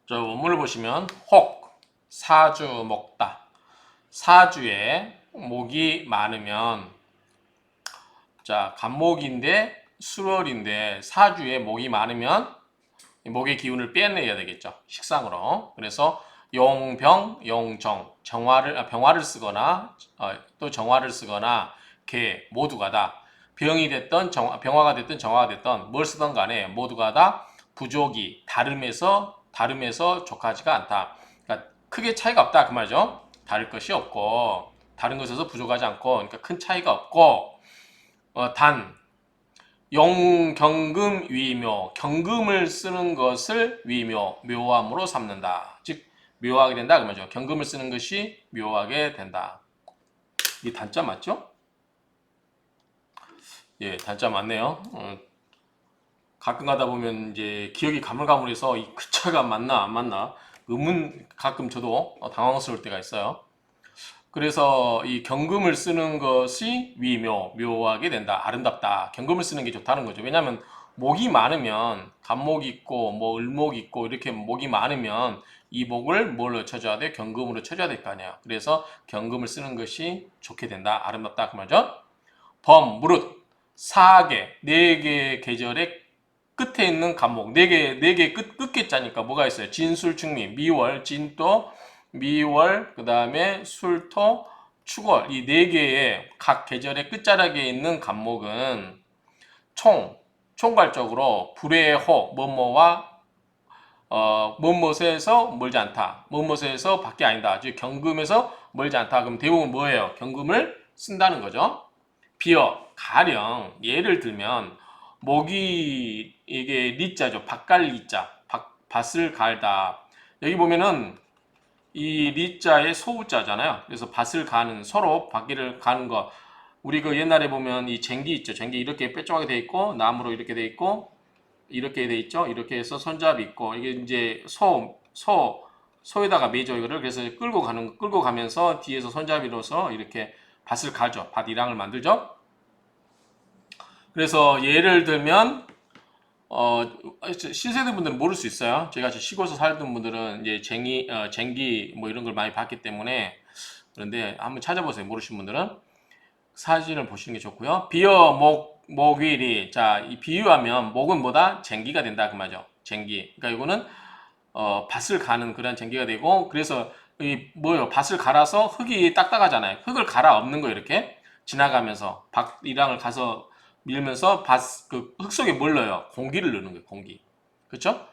저 원문을 보시면 혹 사주 먹다. 사주에 목이 많으면 자 간목인데 수월인데 사주에 목이 많으면 목의 기운을 빼내야 되겠죠. 식상으로. 그래서 용병, 용정, 병화를 쓰거나 또 정화를 쓰거나 개 모두가 다 병이 됐던 병화가 됐든 정화가 됐던 뭘 쓰던 간에 모두가 다 부족이 다름에서 족하지가 않다. 그러니까 크게 차이가 없다 그 말이죠. 다를 것이 없고 다른 것에서 부족하지 않고 그러니까 큰 차이가 없고 단 용경금 위묘, 경금을 쓰는 것을 묘함으로 삼는다. 즉 묘하게 된다 그 말이죠. 경금을 쓰는 것이 묘하게 된다. 이 단자 맞죠? 예, 단자 맞네요. 가끔 가다 보면 이제 기억이 가물가물해서 이 글자가 맞나 안 맞나 의문 가끔 저도 당황스러울 때가 있어요. 그래서 이 경금을 쓰는 것이 묘하게 된다. 아름답다. 경금을 쓰는 게 좋다는 거죠. 왜냐하면 목이 많으면 간목 있고 뭐 을목 있고 이렇게 목이 많으면 이 목을 뭘로 쳐줘야 돼? 경금으로 쳐줘야 될 거 아니야. 그래서 경금을 쓰는 것이 좋게 된다. 아름답다. 그 말이죠. 무릇, 사계, 네 개의 계절의 끝에 있는 간목, 네 개 끝자니까 뭐가 있어요? 진술, 충미, 미월, 진도, 미월, 그 다음에 술토, 축월 이 네 개의 각 계절의 끝자락에 있는 간목은 총괄적으로 불의 호, 뭐뭐와 무엇에서 멀지 않다. 무엇에서 밖에 아니다. 즉 경금에서 멀지 않다. 그럼 대부분 뭐예요? 경금을 쓴다는 거죠. 비어 가령 예를 들면 목이 이게 리자죠. 밭갈 리자. 밭을 갈다. 여기 보면은 이 리자의 소우자잖아요. 그래서 밭을 가는 서로 밭길을 가는 거. 우리 그 옛날에 보면 이 쟁기 있죠. 쟁기 이렇게 뾰족하게 돼 있고 나무로 이렇게 돼 있고 이렇게 돼 있죠. 이렇게 해서 손잡이 있고 이게 이제 소에다가 매죠 이거를 그래서 끌고 가면서 뒤에서 손잡이로서 이렇게 밭을 가죠. 밭 이랑을 만들죠. 그래서 예를 들면 신세대 분들은 모를 수 있어요. 제가 시골에서 살던 분들은 이제 쟁기 뭐 이런 걸 많이 봤기 때문에 그런데 한번 찾아보세요. 모르신 분들은 사진을 보시는 게 좋고요. 비어 목일이 자, 이 비유하면 목은 뭐다? 쟁기가 된다 그 말이죠. 쟁기. 그러니까 이거는 밭을 가는 그런 쟁기가 되고 그래서 이 뭐요? 밭을 갈아서 흙이 딱딱하잖아요. 흙을 갈아 엎는 거 이렇게 지나가면서 밭이랑을 가서 밀면서 흙 속에 뭘 넣어요? 공기를 넣는 거예요. 공기. 그렇죠?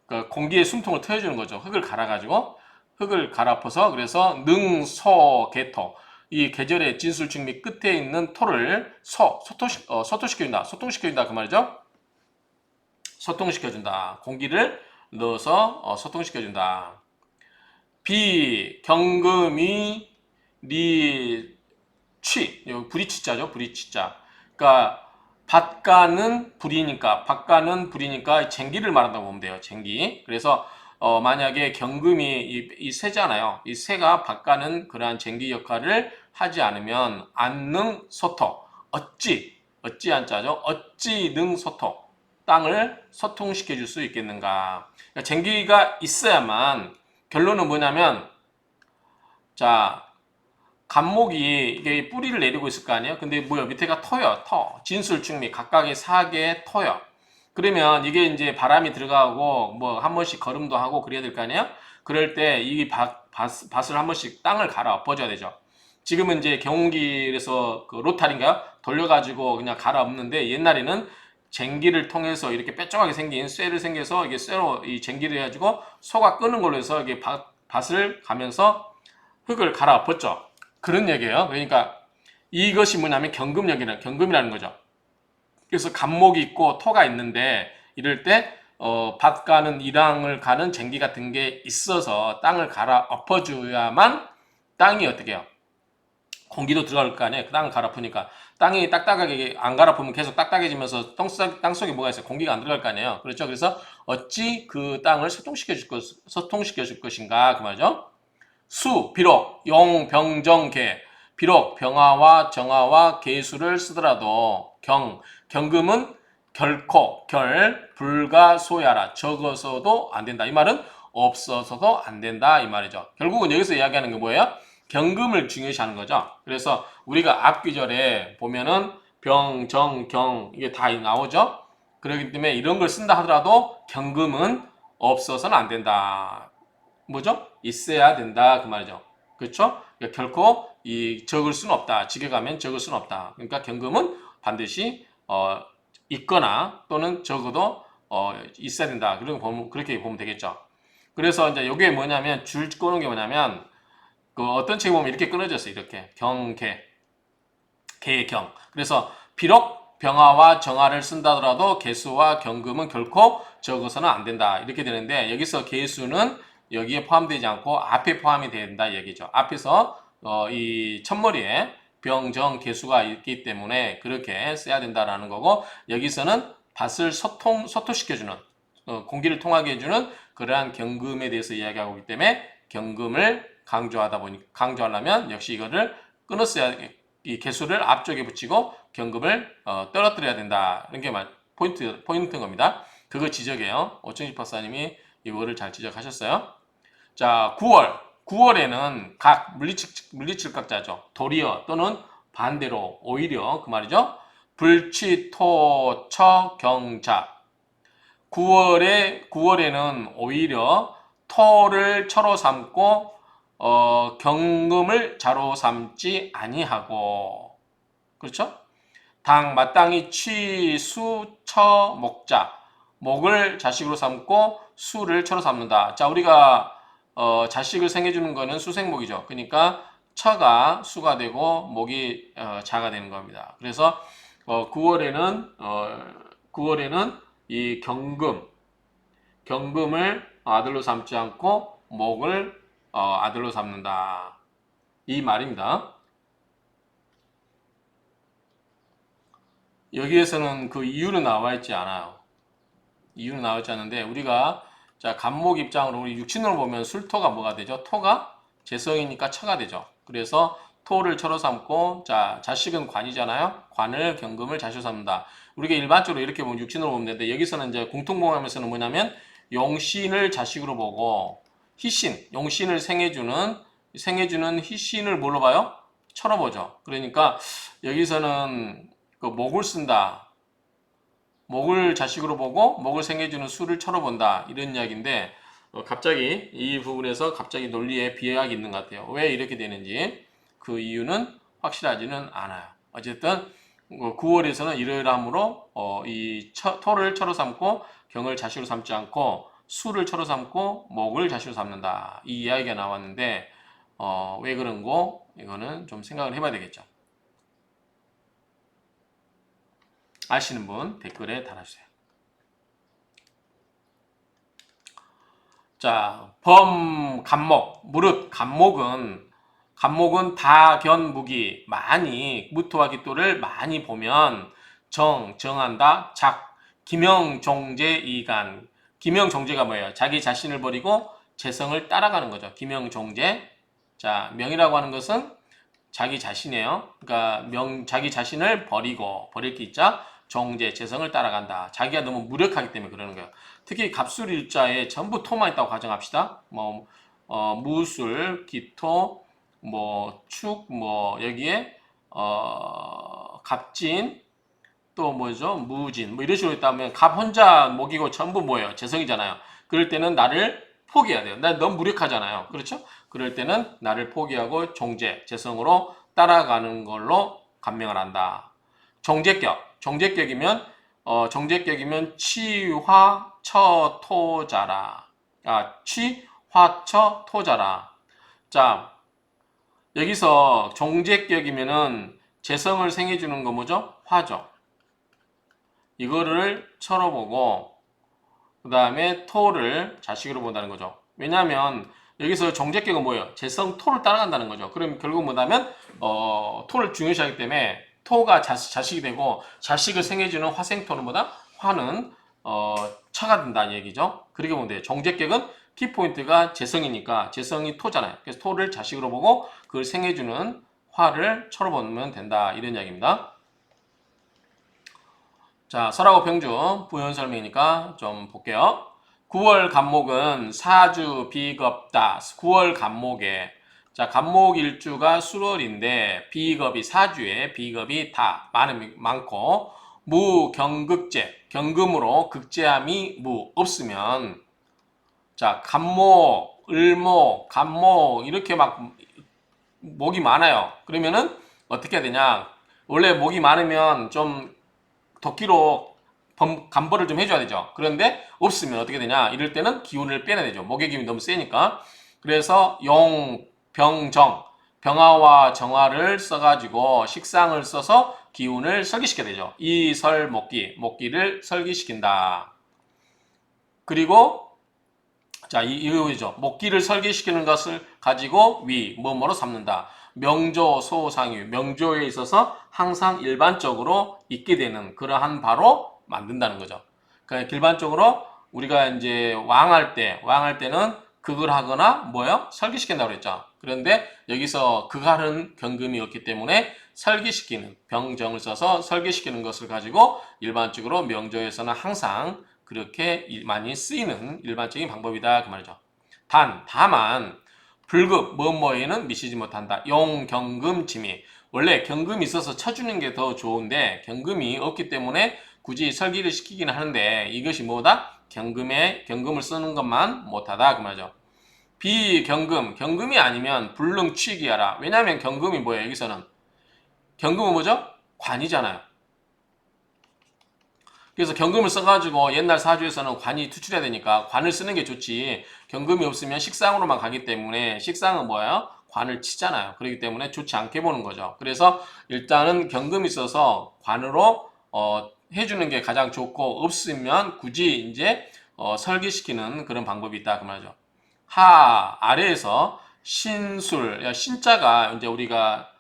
그러니까 공기의 숨통을 트여주는 거죠. 흙을 갈아가지고 흙을 갈아엎어서 그래서 능소개토 이 계절의 진술충미 끝에 있는 토를 소통시켜준다 그 말이죠. 소통시켜준다. 공기를 넣어서 소통시켜준다. 경금이 부리치자죠. 부리치자. 그러니까 밭가는 불이니까 쟁기를 말한다고 보면 돼요. 쟁기. 그래서 만약에 경금이 이 새잖아요. 이 새가 밭가는 그러한 쟁기 역할을 하지 않으면 안능 소토 어찌 한자죠. 어찌 능 소토 땅을 소통시켜 줄 수 있겠는가. 그러니까 쟁기가 있어야만 결론은 뭐냐면 자 간목이 이게 뿌리를 내리고 있을 거 아니에요? 근데 뭐야 밑에가 터요, 터. 진술충미 각각의 사계의 터요. 그러면 이게 이제 바람이 들어가고 뭐 한 번씩 걸음도 하고 그래야 될 거 아니에요? 그럴 때 이 밭을 한 번씩 땅을 갈아 엎어줘야 되죠. 지금은 이제 경운기에서 그 로타리인가요? 돌려가지고 그냥 갈아 엎는데 옛날에는 쟁기를 통해서 이렇게 뾰족하게 생긴 쇠를 생겨서 이게 쇠로 이 쟁기를 해가지고 소가 끄는 걸로 해서 이게 밭을 가면서 흙을 갈아 엎었죠. 그런 얘기예요. 그러니까 이것이 뭐냐면 경금이라는 거죠. 그래서 간목이 있고 토가 있는데 이럴 때 밭 가는 이랑을 가는 쟁기 같은 게 있어서 땅을 갈아 엎어줘야만 땅이 어떻게 해요? 공기도 들어갈 거 아니에요. 땅을 갈아엎으니까 땅이 딱딱하게 안 갈아엎으면 계속 딱딱해지면서 땅 속에 뭐가 있어요? 공기가 안 들어갈 거 아니에요. 그렇죠? 그래서 어찌 그 땅을 소통시켜 줄 것인가 그 말이죠. 비록 용병정계 비록 병화와 정화와 계수를 쓰더라도 경금은 결코 불가소야라 적어서도 안 된다. 이 말은 없어서도 안 된다 이 말이죠. 결국은 여기서 이야기하는 게 뭐예요? 경금을 중요시하는 거죠. 그래서 우리가 앞귀절에 보면은 병, 정, 경 이게 다 나오죠. 그렇기 때문에 이런 걸 쓴다 하더라도 경금은 없어서는 안 된다. 뭐죠? 있어야 된다 그 말이죠. 그렇죠? 그러니까 결코 이 적을 수는 없다. 지게 가면 적을 수는 없다. 그러니까 경금은 반드시 있거나 또는 적어도 있어야 된다. 그렇게 보면 되겠죠. 그래서 이제 이게 뭐냐면 줄 끊는 게 뭐냐면 그 어떤 책에 보면 이렇게 끊어졌어요. 이렇게 경계, 개경. 그래서 비록 병화와 정화를 쓴다더라도 개수와 경금은 결코 적어서는 안 된다. 이렇게 되는데 여기서 개수는 여기에 포함되지 않고 앞에 포함이 된다 얘기죠. 앞에서 이 첫머리에 병, 정, 개수가 있기 때문에 그렇게 써야 된다라는 거고 여기서는 밭을 소토시켜주는 공기를 통하게 해주는 그러한 경금에 대해서 이야기하고 있기 때문에 경금을 강조하려면 역시 이거를 끊었어야 이 개수를 앞쪽에 붙이고 경금을 떨어뜨려야 된다. 이런 게 포인트인 겁니다. 그거 지적이에요. 오청식 박사님이 이거를 잘 지적하셨어요. 자, 9월에는 각 물리칠각자죠. 도리어 또는 반대로 오히려 그 말이죠. 불치, 토, 처, 경자. 9월에는 오히려 토를 처로 삼고 경금을 자로 삼지 아니하고 그렇죠? 당 마땅히 취, 수, 처, 목자 목을 자식으로 삼고 수를 처로 삼는다. 자 우리가 자식을 생해주는 거는 수생목이죠. 그러니까 처가 수가 되고 목이 자가 되는 겁니다. 그래서 9월에는 이 경금을 아들로 삼지 않고 목을 아들로 삼는다. 이 말입니다. 여기에서는 그 이유는 나와 있지 않아요. 이유는 나와 있지 않은데 우리가 자 간목 입장으로 우리 육신으로 보면 술토가 뭐가 되죠? 토가 재성이니까 처가 되죠. 그래서 토를 처로 삼고 자 자식은 관이잖아요. 관을 경금을 자식으로 삼는다. 우리가 일반적으로 이렇게 보면 육신으로 보면 되는데 여기서는 이제 공통공감에서는 뭐냐면 용신을 자식으로 보고 희신, 용신을 생해주는 희신을 뭘로 봐요? 처로 보죠. 그러니까 여기서는 그 목을 쓴다. 목을 자식으로 보고 목을 생해주는 수를 처로 본다. 이런 이야기인데 갑자기 이 부분에서 갑자기 논리에 비약이 있는 것 같아요. 왜 이렇게 되는지 그 이유는 확실하지는 않아요. 어쨌든 9월에서는 이러이러함으로 이 토를 처로 삼고 경을 자식으로 삼지 않고 수를 처로 삼고 목을 자식으로 삼는다. 이 이야기가 나왔는데 왜 그런고 이거는 좀 생각을 해봐야 되겠죠. 아시는 분 댓글에 달아주세요. 자, 간목은 다견무기 많이 무토와 기토를 많이 보면 정한다. 기명종제이간. 기명종제가 뭐예요? 자기 자신을 버리고 재성을 따라가는 거죠. 기명종제. 자, 명이라고 하는 것은 자기 자신이에요. 그러니까 자기 자신을 버릴 게 있자. 종제, 재성을 따라간다. 자기가 너무 무력하기 때문에 그러는 거예요. 특히 갑술일자에 전부 토만 있다고 가정합시다. 무술, 기토, 축, 여기에 갑진, 또 뭐죠? 무진, 이런 식으로 있다면 갑 혼자 목이고 전부 뭐예요? 재성이잖아요. 그럴 때는 나를 포기해야 돼요. 나 너무 무력하잖아요. 그렇죠? 그럴 때는 나를 포기하고 종제, 재성으로 따라가는 걸로 감명을 한다. 정제격이면 취화처토자라. 취화처토자라. 자, 여기서 정제격이면은 재성을 생해주는 거 뭐죠? 화죠. 이거를 쳐러보고 그 다음에 토를 자식으로 본다는 거죠. 왜냐하면 여기서 정제격은 뭐예요? 재성 토를 따라간다는 거죠. 그럼 결국 뭐냐면 토를 중요시하기 때문에 토가 자식이 되고 자식을 생해주는 화생토는 뭐다? 화는 처가 된다는 얘기죠. 그렇게 보면 돼요. 정제격은 키포인트가 재성이니까 재성이 토잖아요. 그래서 토를 자식으로 보고 그걸 생해주는 화를 처로 보면 된다. 이런 이야기입니다. 자, 설하고 평주 부연 설명이니까 좀 볼게요. 9월 간목은 사주 비겁다. 9월 간목에 자 간목 일주가 수월인데 비겁이 사주에 비겁이 다 많고 무경극제 경금으로 극제함이 없으면 자 간목 을목 간목 이렇게 막 목이 많아요. 그러면은 어떻게 해야 되냐? 원래 목이 많으면 좀 덕기로 간벌을 좀 해줘야 되죠. 그런데 없으면 어떻게 되냐? 이럴 때는 기운을 빼내야 되죠. 목의 기운이 너무 세니까. 그래서 용, 병, 정, 병화와 정화를 써가지고 식상을 써서 기운을 설기시켜야 되죠. 이설 목기를 설기시킨다. 그리고 자, 이거죠. 목기를 설계시키는 것을 가지고 뭐뭐로 삼는다. 명조, 소상유, 명조에 있어서 항상 일반적으로 있게 되는 그러한 바로 만든다는 거죠. 그러니까 일반적으로 우리가 이제 왕할 때는 극을 하거나 뭐요? 설계시킨다고 그랬죠. 그런데 여기서 극하는 경금이 없기 때문에 설계시키는 병정을 써서 설계시키는 것을 가지고 일반적으로 명조에서는 항상 그렇게 많이 쓰이는 일반적인 방법이다 그 말이죠. 다만 불급 뭐뭐에는 미치지 못한다. 용, 경금, 지미. 원래 경금이 있어서 쳐주는 게 더 좋은데 경금이 없기 때문에 굳이 설기를 시키기는 하는데 이것이 뭐다? 경금을 쓰는 것만 못하다 그 말이죠. 경금이 아니면 불능 취기하라. 왜냐하면 경금이 뭐예요? 여기서는 경금은 뭐죠? 관이잖아요. 그래서 경금을 써가지고 옛날 사주에서는 관이 투출해야 되니까 관을 쓰는 게 좋지. 경금이 없으면 식상으로만 가기 때문에 식상은 뭐예요? 관을 치잖아요. 그렇기 때문에 좋지 않게 보는 거죠. 그래서 일단은 경금이 있어서 관으로 해주는 게 가장 좋고 없으면 굳이 이제 설계시키는 그런 방법이 있다 그 말이죠. 아래에서 신술, 신자가 이제 우리가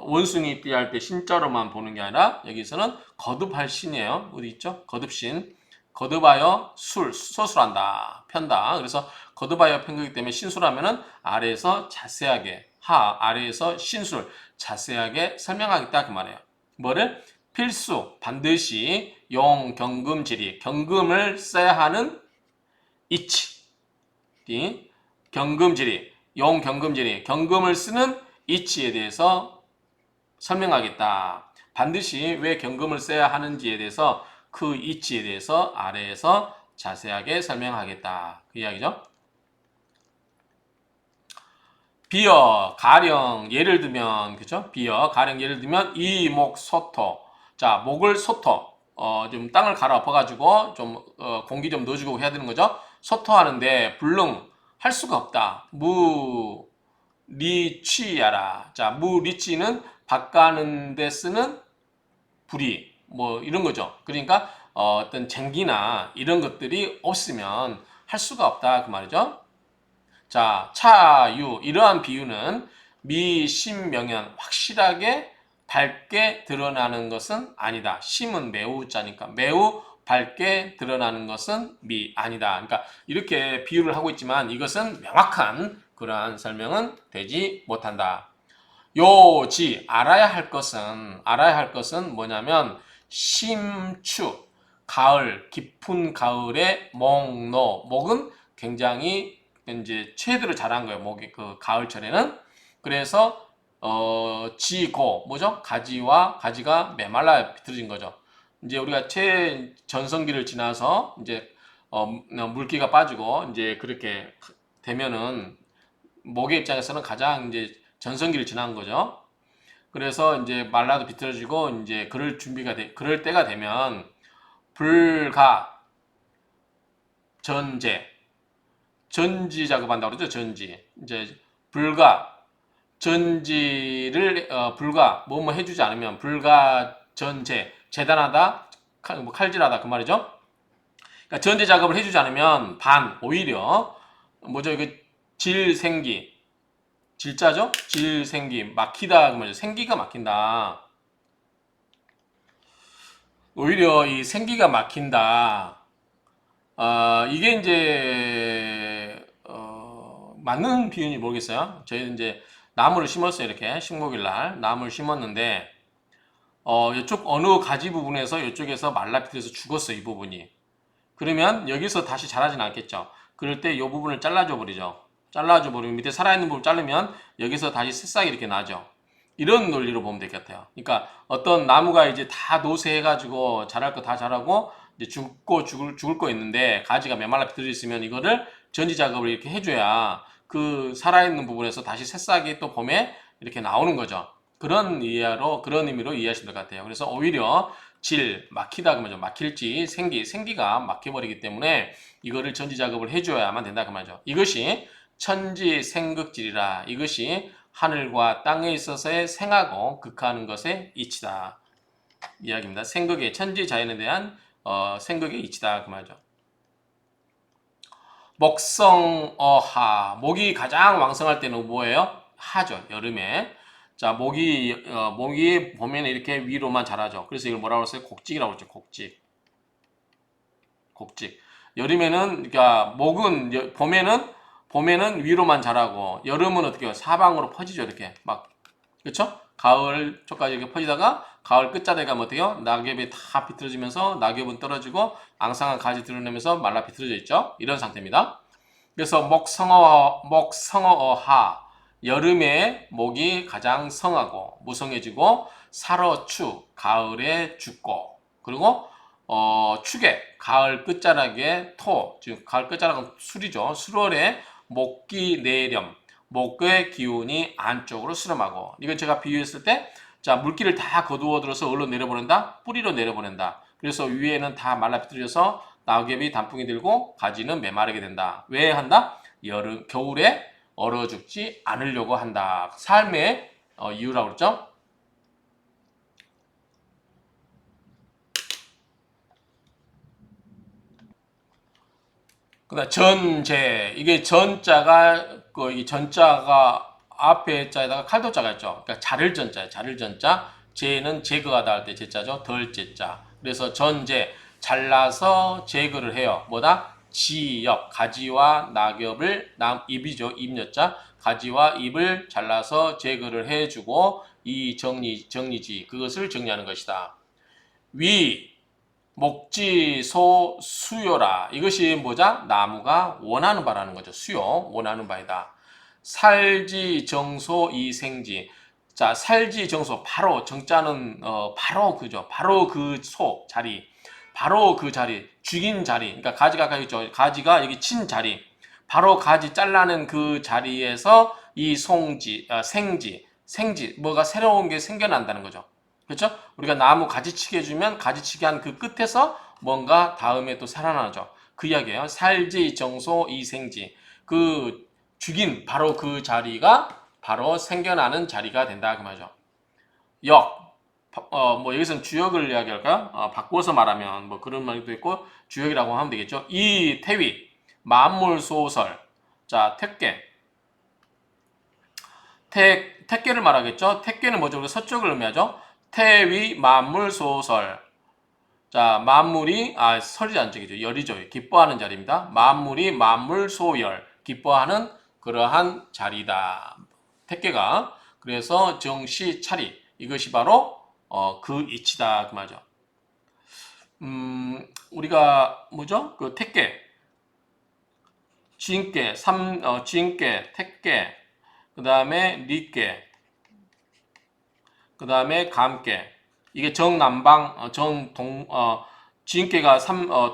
원숭이 띠 할 때 신자로만 보는 게 아니라 여기서는 거듭할 신이에요. 어디 있죠? 거듭신. 거듭하여 서술한다. 편다. 그래서 거듭하여 편 거기 때문에 신술하면은 아래에서 자세하게 아래에서 신술 자세하게 설명하겠다 그 말이에요. 뭐를? 필수 반드시 용 경금지리 경금을 써야 하는 이치. 경금지리 용 경금지리 경금을 쓰는 이치에 대해서 설명하겠다. 반드시 왜 경금을 써야 하는지에 대해서 그 이치에 대해서 아래에서 자세하게 설명하겠다. 그 이야기죠. 비어, 가령, 예를 들면, 그죠? 비어, 가령, 예를 들면, 이목, 소토. 자, 목을 소토. 좀 땅을 갈아 엎어가지고, 좀, 공기 좀 넣어주고 해야 되는 거죠? 소토하는데, 불능, 할 수가 없다. 리취야라. 자, 무리취는 바가는 데 쓰는 불이 뭐 이런 거죠. 그러니까 어떤 쟁기나 이런 것들이 없으면 할 수가 없다 그 말이죠. 자, 차유 이러한 비유는 미심명연 확실하게 밝게 드러나는 것은 아니다. 심은 매우 자니까 매우 밝게 드러나는 것은 아니다. 그러니까 이렇게 비유를 하고 있지만 이것은 명확한 그러한 설명은 되지 못한다. 알아야 할 것은 뭐냐면 심추 가을 깊은 가을의 목은 굉장히 이제 최대로 자란 거예요. 목이 그 가을철에는 그래서 지고 뭐죠? 가지가 메말라 비틀어진 거죠. 이제 우리가 최전성기를 지나서 이제 물기가 빠지고 이제 그렇게 되면은 목의 입장에서는 가장 이제 전성기를 지난 거죠. 그래서 이제 말라도 비틀어지고 이제 그럴 때가 되면 불가 전지 작업한다고 그러죠. 전지. 이제 전지를 불가 뭐뭐 해주지 않으면 재단하다 칼질하다 그 말이죠. 그러니까 전제 작업을 해주지 않으면 오히려 뭐죠? 이게 질자죠? 막히다 그 말이죠. 생기가 막힌다. 오히려 이 생기가 막힌다. 이게 이제 맞는 비유인지 모르겠어요. 저희는 이제 나무를 심었어요. 이렇게 식목일 날 나무를 심었는데 이쪽 어느 가지 부분에서 이쪽에서 말라비틀어서 죽었어요. 이 부분이. 그러면 여기서 다시 자라진 않겠죠. 그럴 때 이 부분을 잘라줘 버리죠. 잘라줘 버리면 밑에 살아있는 부분 자르면 여기서 다시 새싹이 이렇게 나죠. 이런 논리로 보면 될 것 같아요. 그러니까 어떤 나무가 이제 다 노쇠해가지고 자랄 거 다 자라고 이제 죽을 거 있는데 가지가 메말라 비틀어 있으면 이거를 전지 작업을 이렇게 해줘야 그 살아있는 부분에서 다시 새싹이 또 봄에 이렇게 나오는 거죠. 그런 의미로 이해하시면 될 것 같아요. 그래서 오히려 막히다 그러죠. 막힐지 생기가 막혀버리기 때문에 이거를 전지 작업을 해줘야만 된다 그 말이죠. 이것이 천지생극질이라 이것이 하늘과 땅에 있어서의 생하고 극하는 것의 이치다 이야기입니다. 생극의 천지자연에 대한 생극의 이치다 그 말이죠. 목성어하 목이 가장 왕성할 때는 뭐예요? 하죠. 여름에. 자 목이 보면 이렇게 위로만 자라죠. 그래서 이걸 뭐라고 했어요? 곡직이라고 했죠. 곡직. 여름에는 그러니까 목은 봄에는 위로만 자라고 여름은 어떻게 해요? 사방으로 퍼지죠. 이렇게 막 그렇죠? 가을 초까지 이렇게 퍼지다가 가을 끝자리에 가면 어때요? 낙엽이 다 비틀어지면서 낙엽은 떨어지고 앙상한 가지 드러내면서 말라 비틀어져 있죠. 이런 상태입니다. 그래서 목성어하 여름에 목이 가장 성하고 무성해지고 살어추 가을에 죽고 그리고 축에 가을 끝자락에 즉 가을 끝자락은 술이죠. 술월에 목기 내렴 목의 기운이 안쪽으로 수렴하고 이건 제가 비유했을 때 자 물기를 다 거두어 들어서 얼로 내려보낸다 뿌리로 내려보낸다. 그래서 위에는 다 말라 비틀어져서 낙엽이 단풍이 들고 가지는 메마르게 된다. 왜 한다? 겨울에 얼어 죽지 않으려고 한다. 삶의 이유라고 그랬죠. 그다음 전제 이게 이 전자가 앞에 자에다가 칼도자가 있죠. 그러니까 자를 전자예요. 자를 전자. 제는 제거하다 할 때 제자죠. 덜 제자. 그래서 전제 잘라서 제거를 해요. 뭐다? 지엽 가지와 낙엽을 잎이죠. 잎여자 가지와 잎을 잘라서 제거를 해주고 이 정리지 그것을 정리하는 것이다. 위 목지소 수요라 이것이 뭐자? 나무가 원하는 바라는 거죠. 수요 원하는 바이다. 살지정소 이생지 자 살지정소 바로 정자는 바로 그죠. 바로 그 소 자리 바로 그 자리 죽인 자리 그러니까 가지가 있죠. 가지가 여기 친 자리 바로 가지 잘라낸 그 자리에서 이 생지 뭐가 새로운 게 생겨난다는 거죠. 그렇죠? 우리가 나무 가지치기 해주면 가지치기 한 그 끝에서 뭔가 다음에 또 살아나죠. 그 이야기예요. 살지 정소 이생지 그 죽인 바로 그 자리가 바로 생겨나는 자리가 된다 그 말이죠. 뭐 여기서는 주역을 이야기할까요? 바꿔서 말하면 뭐 그런 말도 있고 주역이라고 하면 되겠죠. 이 태위 만물 소설 자 택계를 말하겠죠. 택계는 뭐죠? 서쪽을 의미하죠. 태위 만물 소설 자 만물이 설이 안적이죠. 열이죠. 기뻐하는 자리입니다. 만물이 만물 소열 기뻐하는 그러한 자리다. 택계가 그래서 정시 차리 이것이 바로 그 이치다 그 말이죠. 우리가 뭐죠? 그 택계 지인계 지인계 택계 그 다음에 리계 그 다음에 감계 이게 정남방 지인계가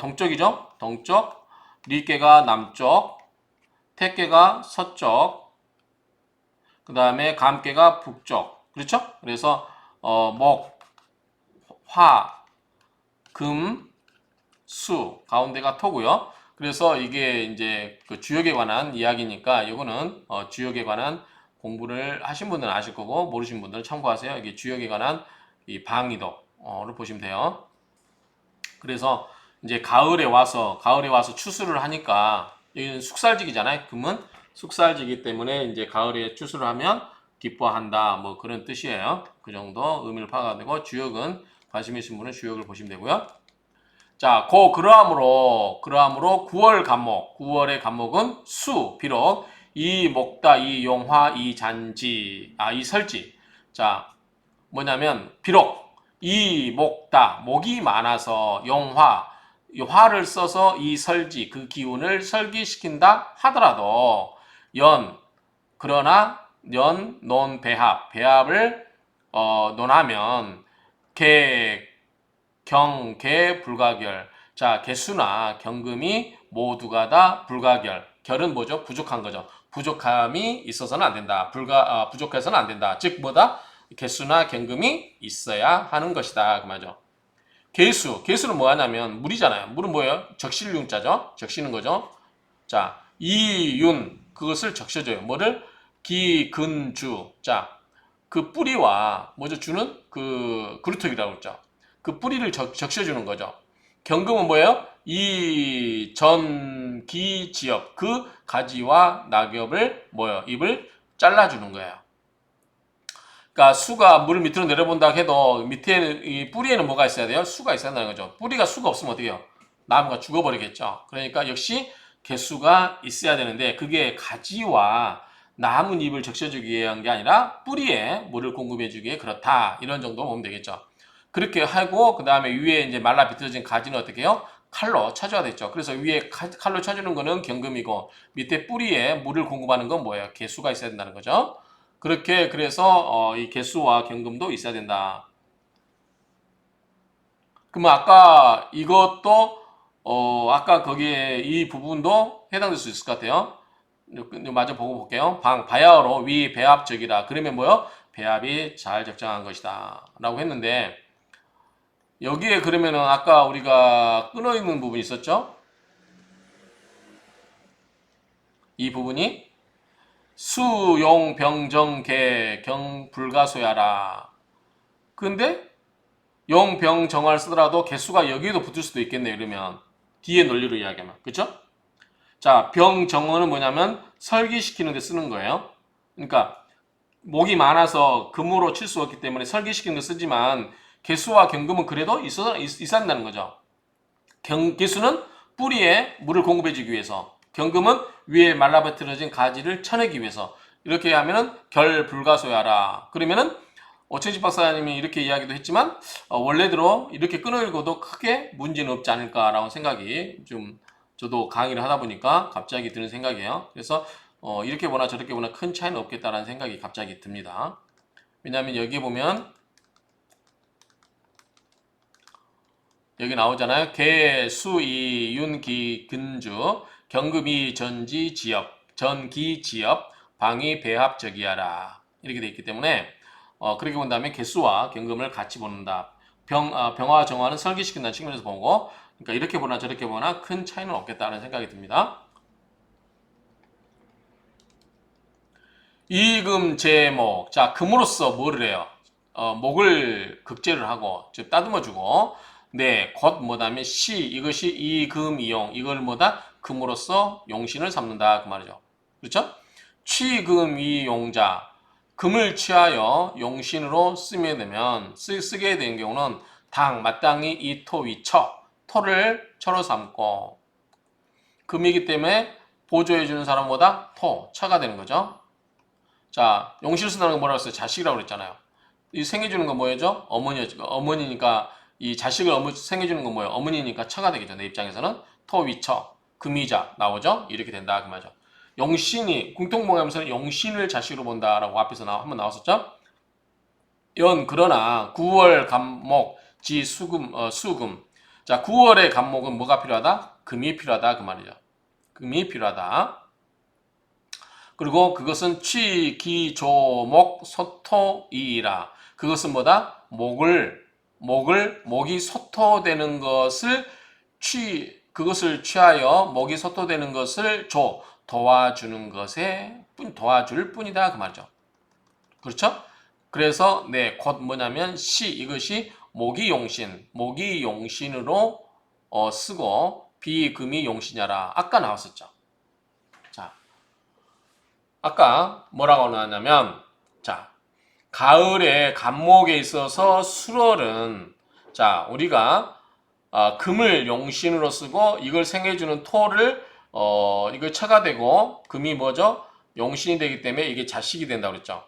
동쪽이죠. 동쪽 리계가 남쪽 택계가 서쪽 그 다음에 감계가 북쪽 그렇죠? 그래서 목, 화, 금, 수 가운데가 토고요. 그래서 이게 이제 그 주역에 관한 이야기니까 이거는 주역에 관한 공부를 하신 분들은 아실 거고 모르신 분들은 참고하세요. 이게 주역에 관한 이 방위도를 보시면 돼요. 그래서 이제 가을에 와서 추수를 하니까 여기는 숙살지기잖아요. 금은 숙살지기 때문에 이제 가을에 추수를 하면 기뻐한다 뭐 그런 뜻이에요. 그 정도 의미를 파악하면 되고 주역은 관심 있으신 분은 주역을 보시면 되고요. 자, 그러함으로 9월 간목 9월의 간목은 수 비록 이 목다 이 용화 이 잔지 이 설지 자 뭐냐면 비록 이 목다 목이 많아서 용화 이 화를 써서 이 설지, 그 기운을 설기시킨다 하더라도 그러나 논, 배합을 논하면 개, 불가결. 자, 개수나 경금이 모두가 다 불가결. 결은 뭐죠? 부족한 거죠. 부족함이 있어서는 안 된다. 부족해서는 안 된다. 즉 뭐다? 개수나 경금이 있어야 하는 것이다. 그 말이죠. 개수는 뭐 하냐면 물이잖아요. 물은 뭐예요? 적실윤자죠. 적시는 거죠. 자, 이윤 그것을 적셔줘요. 뭐를? 기근주. 자, 그 뿌리와 뭐죠? 주는 그 그루터기라고 했죠. 그 뿌리를 적셔주는 거죠. 경금은 뭐예요? 이 전기지엽 그 가지와 낙엽을 뭐예요? 잎을 잘라주는 거예요. 그러니까 수가 물 밑으로 내려본다 해도 밑에 이 뿌리에는 뭐가 있어야 돼요? 수가 있어야 한다는 거죠. 뿌리가 수가 없으면 어떻게 해요? 나무가 죽어버리겠죠. 그러니까 역시 개수가 있어야 되는데 그게 가지와 나뭇잎을 적셔주기 위한 게 아니라 뿌리에 물을 공급해주기에 그렇다. 이런 정도 보면 되겠죠. 그렇게 하고 그 다음에 위에 이제 말라 비틀어진 가지는 어떻게 해요? 칼로 쳐줘야 되죠. 그래서 위에 칼로 쳐주는 거는 경금이고 밑에 뿌리에 물을 공급하는 건 뭐예요? 개수가 있어야 된다는 거죠. 그렇게 그래서 이 개수와 경금도 있어야 된다. 그러면 아까 이것도 아까 거기에 이 부분도 해당될 수 있을 것 같아요. 마저 보고 볼게요. 바야흐로 위 배합적이다. 그러면 뭐요? 배합이 잘 적정한 것이다. 라고 했는데 여기에 그러면은 아까 우리가 끊어 있는 부분이 있었죠? 이 부분이 수용 병정 개 경 불가소야라. 근데 용, 병, 정을 쓰더라도 개수가 여기에도 붙을 수도 있겠네요. 이러면 뒤에 논리로 이야기하면 그렇죠? 자, 병, 정어는 뭐냐면 설기시키는 데 쓰는 거예요. 그러니까 목이 많아서 금으로 칠 수 없기 때문에 설기시키는 데 쓰지만 개수와 경금은 그래도 있어야 한다는 거죠. 개수는 뿌리에 물을 공급해주기 위해서, 경금은 위에 말라버틀어진 가지를 쳐내기 위해서. 이렇게 하면은 결불가소야라. 그러면은 오천식 박사님이 이렇게 이야기도 했지만 원래대로 이렇게 끊어 읽어도 크게 문제는 없지 않을까라는 생각이 좀 저도 강의를 하다 보니까 갑자기 드는 생각이에요. 그래서 이렇게 보나 저렇게 보나 큰 차이는 없겠다라는 생각이 갑자기 듭니다. 왜냐하면 여기 보면 여기 나오잖아요. 개, 수, 이, 윤, 기, 근주, 경금이, 전지, 지엽, 전기, 지엽, 방위, 배합적이하라. 이렇게 돼 있기 때문에 그렇게 본다면 개수와 경금을 같이 보는다. 병화, 정화는 설계시킨다는 측면에서 보고 그러니까 이렇게 보나 저렇게 보나 큰 차이는 없겠다는 생각이 듭니다. 이금, 제목. 자, 금으로써 뭐를 해요? 목을 극제를 하고 즉 따듬어주고 네, 곧 뭐다면 이것이 이금 이용 이걸 뭐다 금으로써 용신을 삼는다 그 말이죠. 그렇죠? 취금 이용자 금을 취하여 용신으로 쓰게 되면 쓰게 된 경우는 마땅히 이 토 위처 토를 처로 삼고 금이기 때문에 보조해 주는 사람보다 처가 되는 거죠. 자, 용신을 쓴다는 건 뭐라고 했어요? 자식이라고 그랬잖아요. 이 생겨주는 건 뭐였죠? 어머니니까 이 자식을 생겨주는 건 뭐예요? 어머니니까 처가 되겠죠. 내 입장에서는 토위처, 금이자 나오죠. 이렇게 된다 그 말이죠. 용신이 공통봉하면서는 용신을 자식으로 본다라고 앞에서 한번 나왔었죠. 그러나 9월 간목 지 수금. 자, 9월의 간목은 뭐가 필요하다? 금이 필요하다 그 말이죠. 금이 필요하다. 그리고 그것은 취, 기, 조, 목, 소토이라. 그것은 뭐다? 목이 소토되는 것을 그것을 취하여 목이 소토되는 것을 도와주는 도와줄 뿐이다. 그 말이죠. 그렇죠? 그래서, 네, 곧 뭐냐면, 이것이 목이 용신으로 쓰고, 비금이 용신이라. 아까 나왔었죠. 자, 아까 뭐라고 나왔냐면, 자, 가을에 간목에 있어서 수월은, 자, 우리가 금을 용신으로 쓰고 이걸 생해주는 토를 이걸 처가 되고 금이 뭐죠? 용신이 되기 때문에 이게 자식이 된다고 그랬죠.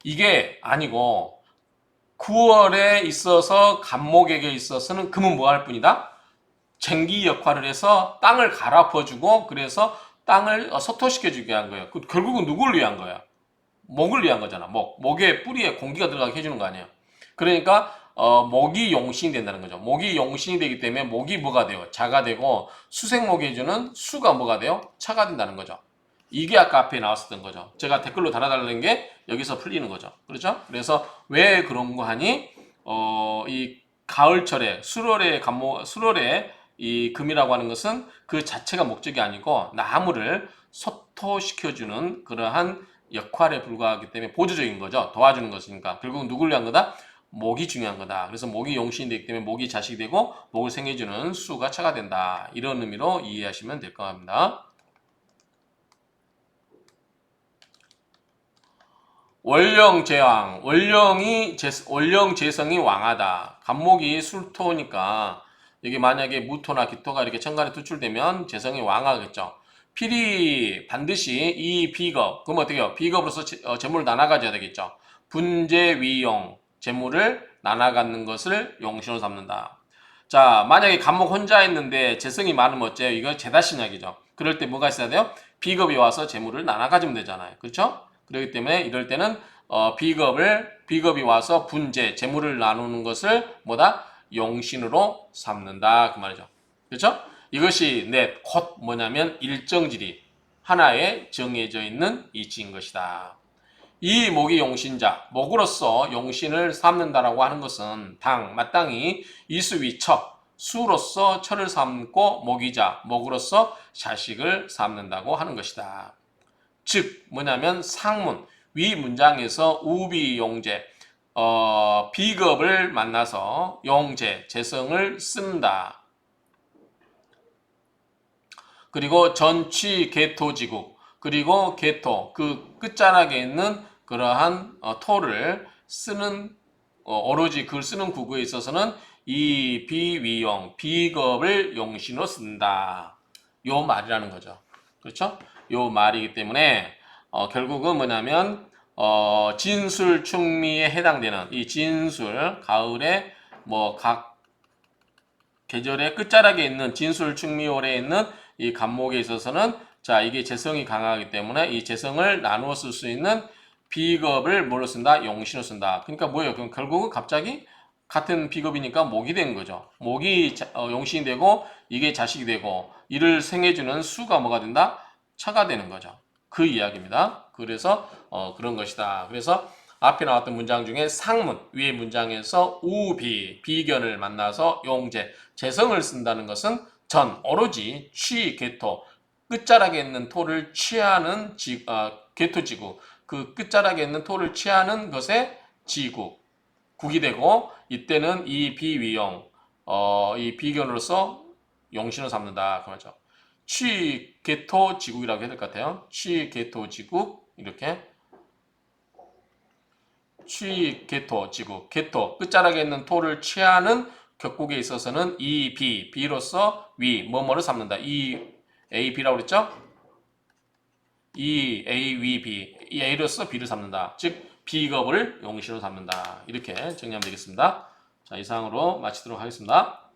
이게 아니고 9월에 있어서 간목에게 있어서는 금은 뭐 할 뿐이다? 쟁기 역할을 해서 땅을 갈아엎어주고 그래서 땅을 섭토시켜주게 한 거예요. 결국은 누굴 위한 거야? 목을 위한 거잖아. 목의 뿌리에 공기가 들어가게 해주는 거 아니에요. 그러니까 목이 용신이 된다는 거죠. 목이 용신이 되기 때문에 목이 뭐가 돼요? 자가 되고 수생목이 해주는 수가 뭐가 돼요? 차가 된다는 거죠. 이게 아까 앞에 나왔었던 거죠. 제가 댓글로 달아달라는 게 여기서 풀리는 거죠. 그렇죠? 그래서 왜 그런 거 하니? 이 가을철에 수월의 이 금이라고 하는 것은 그 자체가 목적이 아니고 나무를 섭토시켜주는 그러한 역할에 불과하기 때문에 보조적인 거죠. 도와주는 것이니까. 결국은 누굴 위한 거다? 목이 중요한 거다. 그래서 목이 용신이 되기 때문에 목이 자식이 되고 목을 생해주는 수가 차가 된다. 이런 의미로 이해하시면 될 것 같습니다. 월령제왕, 월령재성이 왕하다. 간목이 술토니까 여기 만약에 무토나 기토가 이렇게 천간에 투출되면 재성이 왕하겠죠. 필히 반드시 이 비겁, 그럼 어떻게 해요? 비겁으로서 재물을 나눠 가져야 되겠죠. 분재위용, 재물을 나눠 갖는 것을 용신으로 삼는다. 자, 만약에 간목 혼자 있는데 재성이 많으면 어째요? 이거 재다신약이죠. 그럴 때 뭐가 있어야 돼요? 비겁이 와서 재물을 나눠 가지면 되잖아요. 그렇죠? 그렇기 때문에 이럴 때는 비겁이 와서 재물을 나누는 것을 뭐다? 용신으로 삼는다 그 말이죠. 그렇죠? 이것이 곧 뭐냐면 일정지리 하나에 정해져 있는 이치인 것이다. 이 목이 용신자, 목으로서 용신을 삼는다라고 하는 것은 마땅히 이수위처, 수로서 처를 삼고 목이자, 목으로서 자식을 삼는다고 하는 것이다. 즉 뭐냐면 상문, 위 문장에서 우비용제, 비겁을 만나서 용제, 재성을 쓴다. 그리고 전취 개토지국, 그리고 개토, 그 끝자락에 있는 그러한 토를 쓰는 오로지 그걸 쓰는 구구에 있어서는 이 비위용, 비겁을 용신으로 쓴다. 요 말이라는 거죠. 그렇죠? 요 말이기 때문에 결국은 뭐냐면 진술충미에 해당되는 이 진술, 가을에 뭐 각 계절의 끝자락에 있는 진술충미월에 있는 이 간목에 있어서는 자 이게 재성이 강하기 때문에 이 재성을 나누어 쓸 수 있는 비겁을 뭘로 쓴다? 용신으로 쓴다. 그러니까 뭐예요? 그럼 결국은 갑자기 같은 비겁이니까 목이 된 거죠. 목이 용신이 되고 이게 자식이 되고 이를 생해주는 수가 뭐가 된다? 차가 되는 거죠. 그 이야기입니다. 그래서 그런 것이다. 그래서 앞에 나왔던 문장 중에 상문, 위의 문장에서 우비, 비견을 만나서 용제, 재성을 쓴다는 것은 오로지 취, 개토, 끝자락에 있는 토를 취하는 개토지구, 그 끝자락에 있는 토를 취하는 것에 지구, 국이 되고 이때는 이 비위용, 이 비견으로서 용신을 삼는다. 그 말이죠. 취, 개토, 지국이라고 해야 될 것 같아요. 취, 개토, 지국 이렇게 취, 개토, 지국, 개토 끝자락에 있는 토를 취하는 격국에 있어서는 이 비로서 뭐뭐를 삼는다. 이 A, B라고 그랬죠? 이 A, B, 이 A로서 B를 삼는다. 즉 비겁을 용신으로 삼는다. 이렇게 정리하면 되겠습니다. 자, 이상으로 마치도록 하겠습니다.